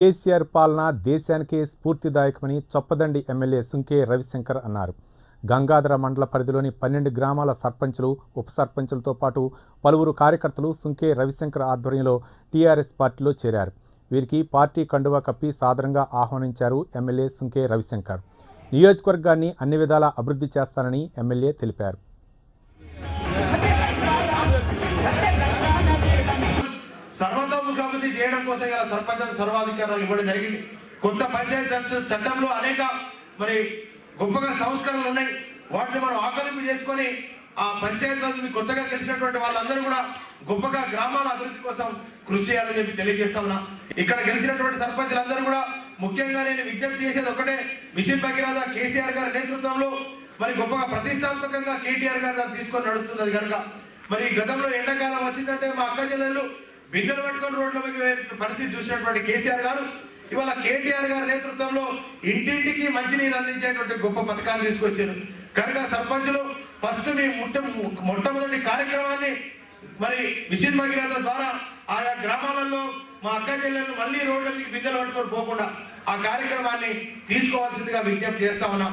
కేసీఆర్ పాలన దేశానికే స్ఫూర్తిదాయకమని చొప్పదండి ఎమ్మెల్యే సుంకే రవిశంకర్ అన్నారు. గంగాధర మండల పరిధిలోని 12 గ్రామాల సర్పంచులు, ఉప సర్పంచులతో పాటు పలువురు కార్యకర్తలు సుంకే రవిశంకర్ ఆధ్వర్యంలో టీఆర్ఎస్ పార్టీలో చేరారు. వీరికి పార్టీ కండువా కప్పి సాదరంగా ఆహ్వానించారు ఎమ్మెల్యే సుంకే రవిశంకర్. నియోజకవర్గాన్ని అన్ని విధాలా అభివృద్ధి చేస్తానని ఎమ్మెల్యే తెలిపారు. సర్వతోముఖాభివృద్ధి చేయడం కోసం ఇలా సర్పంచ్ సర్వాధికారాలు ఇవ్వడం జరిగింది. కొత్త పంచాయతీ చట్టంలో అనేక గొప్పగా సంస్కరణలు ఉన్నాయి. వాటిని మనం ఆకలింపు చేసుకొని ఆ పంచాయతీరాజ్ కొత్తగా గెలిచినటువంటి వాళ్ళందరూ కూడా గొప్పగా గ్రామాల అభివృద్ధి కోసం కృషి చేయాలని చెప్పి తెలియజేస్తా ఉన్నా. ఇక్కడ గెలిచినటువంటి సర్పంచులందరూ కూడా ముఖ్యంగా నేను విజ్ఞప్తి చేసేది ఒకటే, మిషన్ భగీరథ కేసీఆర్ గారి నేతృత్వంలో గొప్పగా ప్రతిష్టాత్మకంగా కేటీఆర్ గారు దాన్ని తీసుకొని నడుస్తున్నది కనుక గతంలో ఎండాకాలం వచ్చిందంటే మా అక్క జిల్లాలో బిందెలు పట్టుకొని రోడ్లపైకి పరిస్థితి చూసినటువంటి కేసీఆర్ గారు ఇవాళ కేటీఆర్ గారి నేతృత్వంలో ఇంటింటికి మంచినీరు అందించేటువంటి గొప్ప పథకాన్ని తీసుకొచ్చారు కనుక సర్పంచులు ఫస్ట్ మీ మొట్టమొదటి కార్యక్రమాన్ని మిషన్ భగీరథ ద్వారా ఆయా గ్రామాలలో మా అక్క జిల్లాను మళ్ళీ రోడ్లకి బిందెలు పట్టుకొని పోకుండా ఆ కార్యక్రమాన్ని తీసుకోవాల్సిందిగా విజ్ఞప్తి చేస్తా ఉన్నాం.